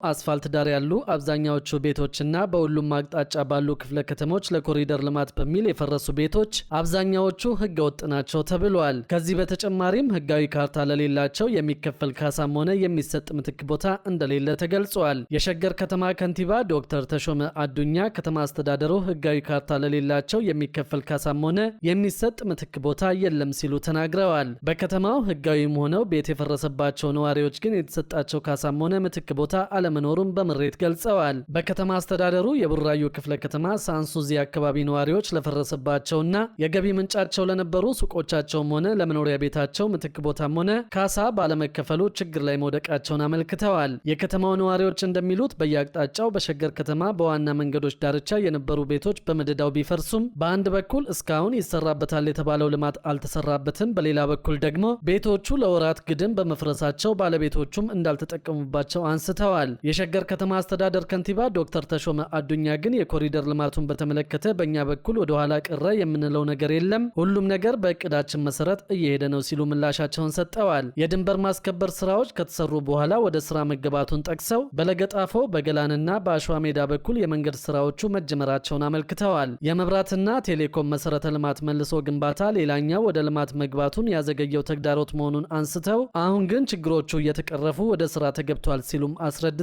አስፋልት ዳር ያሉ አብዛኛዎቹ ቤቶችና በሁሉም አቅጣጫ ባሉ ክፍለ ከተሞች ለኮሪደር ልማት በሚል የፈረሱ ቤቶች አብዛኛዎቹ ህገ ወጥ ናቸው ተብሏል። ከዚህ በተጨማሪም ህጋዊ ካርታ ለሌላቸው የሚከፈል ካሳም ሆነ የሚሰጥ ምትክ ቦታ እንደሌለ ተገልጿል። የሸገር ከተማ ከንቲባ ዶክተር ተሾመ አዱኛ ከተማ አስተዳደሩ ህጋዊ ካርታ ለሌላቸው የሚከፈል ካሳም ሆነ የሚሰጥ ምትክ ቦታ የለም ሲሉ ተናግረዋል። በከተማው ህጋዊም ሆነው ቤት የፈረሰባቸው ነዋሪዎች ግን የተሰጣቸው ካሳም ሆነ ምትክ ቦታ መኖሩን በምሬት ገልጸዋል። በከተማ አስተዳደሩ የቡራዩ ክፍለ ከተማ ሳንሱዚ አካባቢ ነዋሪዎች ለፈረሰባቸውና የገቢ ምንጫቸው ለነበሩ ሱቆቻቸውም ሆነ ለመኖሪያ ቤታቸው ምትክ ቦታም ሆነ ካሳ ባለመከፈሉ ችግር ላይ መውደቃቸውን አመልክተዋል። የከተማው ነዋሪዎች እንደሚሉት በየአቅጣጫው በሸገር ከተማ በዋና መንገዶች ዳርቻ የነበሩ ቤቶች በመደዳው ቢፈርሱም በአንድ በኩል እስካሁን ይሰራበታል የተባለው ልማት አልተሰራበትም፣ በሌላ በኩል ደግሞ ቤቶቹ ለወራት ግድም በመፍረሳቸው ባለቤቶቹም እንዳልተጠቀሙባቸው አንስተዋል። የሸገር ከተማ አስተዳደር ከንቲባ ዶክተር ተሾመ አዱኛ ግን የኮሪደር ልማቱን በተመለከተ በእኛ በኩል ወደ ኋላ ቀረ የምንለው ነገር የለም፣ ሁሉም ነገር በእቅዳችን መሰረት እየሄደ ነው ሲሉ ምላሻቸውን ሰጠዋል። የድንበር ማስከበር ስራዎች ከተሰሩ በኋላ ወደ ስራ መገባቱን ጠቅሰው በለገጣፎ በገላንና በአሸዋ ሜዳ በኩል የመንገድ ስራዎቹ መጀመራቸውን አመልክተዋል። የመብራትና ቴሌኮም መሰረተ ልማት መልሶ ግንባታ ሌላኛው ወደ ልማት መግባቱን ያዘገየው ተግዳሮት መሆኑን አንስተው አሁን ግን ችግሮቹ እየተቀረፉ ወደ ስራ ተገብቷል ሲሉም አስረድተዋል።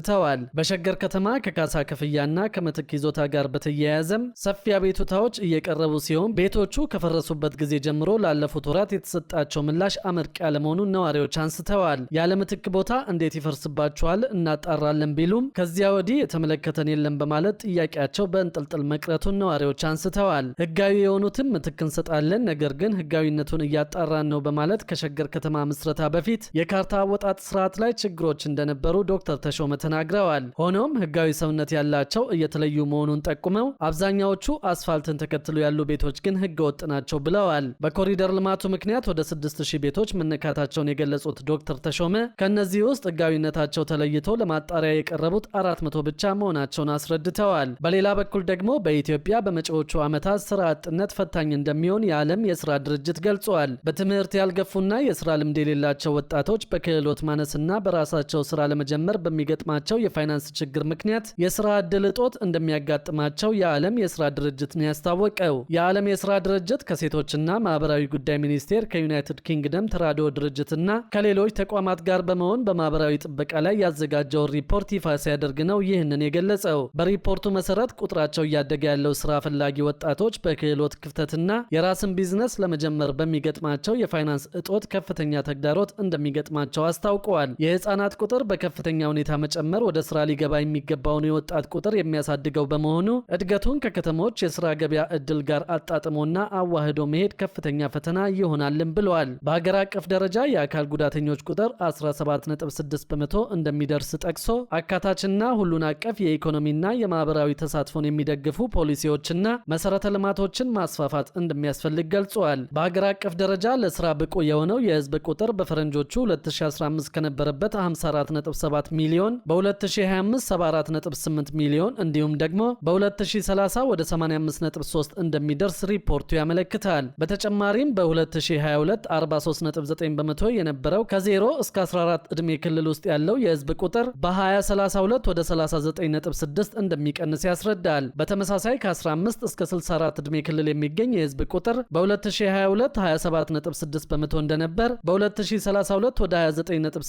በሸገር ከተማ ከካሳ ክፍያና ከምትክ ይዞታ ጋር በተያያዘም ሰፊ አቤቱታዎች እየቀረቡ ሲሆን ቤቶቹ ከፈረሱበት ጊዜ ጀምሮ ላለፉት ወራት የተሰጣቸው ምላሽ አመርቂ ያለመሆኑን ነዋሪዎች አንስተዋል። ያለ ምትክ ቦታ እንዴት ይፈርስባቸዋል እናጣራለን ቢሉም ከዚያ ወዲህ የተመለከተን የለም በማለት ጥያቄያቸው በእንጥልጥል መቅረቱን ነዋሪዎች አንስተዋል። ህጋዊ የሆኑትን ምትክ እንሰጣለን፣ ነገር ግን ህጋዊነቱን እያጣራን ነው በማለት ከሸገር ከተማ ምስረታ በፊት የካርታ አወጣጥ ስርዓት ላይ ችግሮች እንደነበሩ ዶክተር ተሾመ ተናግረዋል። ሆኖም ህጋዊ ሰውነት ያላቸው እየተለዩ መሆኑን ጠቁመው አብዛኛዎቹ አስፋልትን ተከትሎ ያሉ ቤቶች ግን ህገ ወጥ ናቸው ብለዋል። በኮሪደር ልማቱ ምክንያት ወደ 6000 ቤቶች መነካታቸውን የገለጹት ዶክተር ተሾመ ከነዚህ ውስጥ ህጋዊነታቸው ተለይቶ ለማጣሪያ የቀረቡት 400 ብቻ መሆናቸውን አስረድተዋል። በሌላ በኩል ደግሞ በኢትዮጵያ በመጪዎቹ ዓመታት ስራ አጥነት ፈታኝ እንደሚሆን የዓለም የስራ ድርጅት ገልጿል። በትምህርት ያልገፉና የስራ ልምድ የሌላቸው ወጣቶች በክህሎት ማነስና በራሳቸው ስራ ለመጀመር በሚገጥማቸው የፋይናንስ ችግር ምክንያት የስራ ዕድል እጦት እንደሚያጋጥማቸው የዓለም የስራ ድርጅት ነው ያስታወቀው። የዓለም የስራ ድርጅት ከሴቶችና ማህበራዊ ጉዳይ ሚኒስቴር ከዩናይትድ ኪንግደም ተራድኦ ድርጅትና ከሌሎች ተቋማት ጋር በመሆን በማህበራዊ ጥበቃ ላይ ያዘጋጀውን ሪፖርት ይፋ ሲያደርግ ነው ይህንን የገለጸው። በሪፖርቱ መሰረት ቁጥራቸው እያደገ ያለው ስራ ፈላጊ ወጣቶች በክህሎት ክፍተትና የራስን ቢዝነስ ለመጀመር በሚገጥማቸው የፋይናንስ እጦት ከፍተኛ ተግዳሮት እንደሚገጥማቸው አስታውቀዋል። የህፃናት ቁጥር በከፍተኛ ሁኔታ መጨመር ወደ ስራ ሊገባ የሚገባውን የወጣት ቁጥር የሚያሳድገው በመሆኑ እድገቱን ከከተሞች የስራ ገበያ እድል ጋር አጣጥሞና አዋህዶ መሄድ ከፍተኛ ፈተና ይሆናልን ብለዋል። በሀገር አቀፍ ደረጃ የአካል ጉዳተኞች ቁጥር 17.6% እንደሚደርስ ጠቅሶ አካታችና ሁሉን አቀፍ የኢኮኖሚና የማህበራዊ ተሳትፎን የሚደግፉ ፖሊሲዎችና መሰረተ ልማቶችን ማስፋፋት እንደሚያስፈልግ ገልጿል። በሀገር አቀፍ ደረጃ ለስራ ብቁ የሆነው የህዝብ ቁጥር በፈረንጆቹ 2015 ከነበረበት 54.7 ሚሊዮን በ2025 74.8 ሚሊዮን እንዲሁም ደግሞ በ2030 ወደ 85.3 እንደሚደርስ ሪፖርቱ ያመለክታል። በተጨማሪም በ2022 43.9 በመቶ የነበረው ከ0 እስከ 14 ዕድሜ ክልል ውስጥ ያለው የህዝብ ቁጥር በ2032 ወደ 39.6 እንደሚቀንስ ያስረዳል። በተመሳሳይ ከ15 እስከ 64 ዕድሜ ክልል የሚገኝ የህዝብ ቁጥር በ2022 27.6 በመቶ እንደነበር በ2032 ወደ 29.8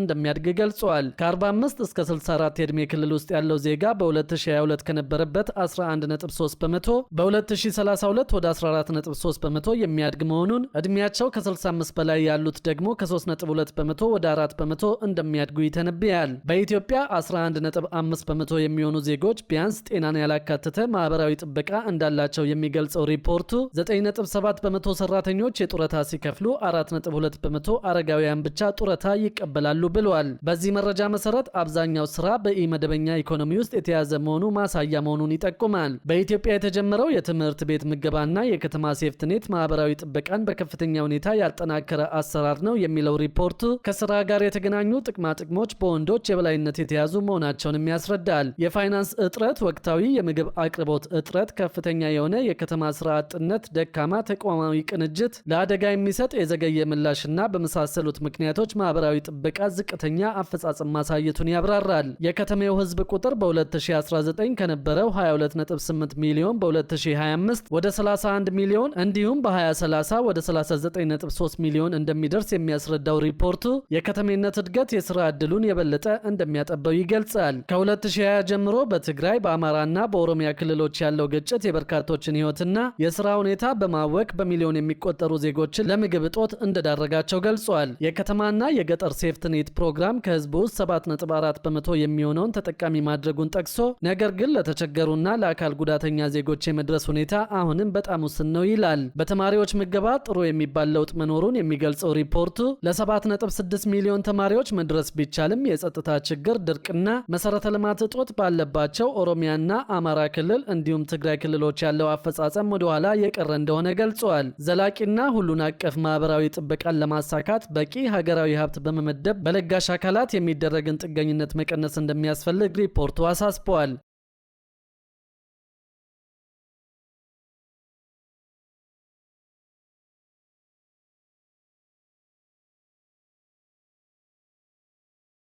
እንደሚያድግ ገልጿል። ከ45 እስከ 64 የዕድሜ ክልል ውስጥ ያለው ዜጋ በ2022 ከነበረበት 11.3 በመቶ በ2032 ወደ 14.3 በመቶ የሚያድግ መሆኑን፣ ዕድሜያቸው ከ65 በላይ ያሉት ደግሞ ከ3.2 በመቶ ወደ 4 በመቶ እንደሚያድጉ ይተነብያል። በኢትዮጵያ 11.5 በመቶ የሚሆኑ ዜጎች ቢያንስ ጤናን ያላካተተ ማህበራዊ ጥበቃ እንዳላቸው የሚገልጸው ሪፖርቱ 9.7 በመቶ ሰራተኞች የጡረታ ሲከፍሉ 4.2 በመቶ አረጋውያን ብቻ ጡረታ ይቀበላሉ ብሏል። በዚህ መረጃ መሰረት አብዛኛው ስራ በኢመደበኛ ኢኮኖሚ ውስጥ የተያዘ መሆኑ ማሳያ መሆኑን ይጠቁማል። በኢትዮጵያ የተጀመረው የትምህርት ቤት ምገባና የከተማ ሴፍትኔት ማህበራዊ ጥበቃን በከፍተኛ ሁኔታ ያጠናከረ አሰራር ነው የሚለው ሪፖርቱ ከስራ ጋር የተገናኙ ጥቅማ ጥቅሞች በወንዶች የበላይነት የተያዙ መሆናቸውንም ያስረዳል። የፋይናንስ እጥረት፣ ወቅታዊ የምግብ አቅርቦት እጥረት፣ ከፍተኛ የሆነ የከተማ ስራ አጥነት፣ ደካማ ተቋማዊ ቅንጅት፣ ለአደጋ የሚሰጥ የዘገየ ምላሽና በመሳሰሉት ምክንያቶች ማህበራዊ ጥበቃ ዝቅተኛ አፈጻጸም ማሳየቱን ያብራራል። ያብራራል። የከተማው ህዝብ ቁጥር በ2019 ከነበረው 22.8 ሚሊዮን በ2025 ወደ 31 ሚሊዮን እንዲሁም በ2030 ወደ 39.3 ሚሊዮን እንደሚደርስ የሚያስረዳው ሪፖርቱ የከተሜነት እድገት የሥራ ዕድሉን የበለጠ እንደሚያጠበው ይገልጻል። ከ2020 ጀምሮ በትግራይ በአማራና በኦሮሚያ ክልሎች ያለው ግጭት የበርካቶችን ሕይወትና የሥራ ሁኔታ በማወክ በሚሊዮን የሚቆጠሩ ዜጎችን ለምግብ እጦት እንደዳረጋቸው ገልጿል። የከተማና የገጠር ሴፍትኔት ፕሮግራም ከህዝቡ ውስጥ 7.4 በመቶ የሚሆነውን ተጠቃሚ ማድረጉን ጠቅሶ ነገር ግን ለተቸገሩና ለአካል ጉዳተኛ ዜጎች የመድረስ ሁኔታ አሁንም በጣም ውስን ነው ይላል። በተማሪዎች ምገባ ጥሩ የሚባል ለውጥ መኖሩን የሚገልጸው ሪፖርቱ ለ7.6 ሚሊዮን ተማሪዎች መድረስ ቢቻልም የጸጥታ ችግር፣ ድርቅና መሰረተ ልማት እጦት ባለባቸው ኦሮሚያና አማራ ክልል እንዲሁም ትግራይ ክልሎች ያለው አፈጻጸም ወደ ኋላ የቀረ እንደሆነ ገልጿል። ዘላቂና ሁሉን አቀፍ ማህበራዊ ጥበቃን ለማሳካት በቂ ሀገራዊ ሀብት በመመደብ በለጋሽ አካላት የሚደረግን ጥገኝነት መቀነስ እንደሚያስፈልግ ሪፖርቱ አሳስቧል።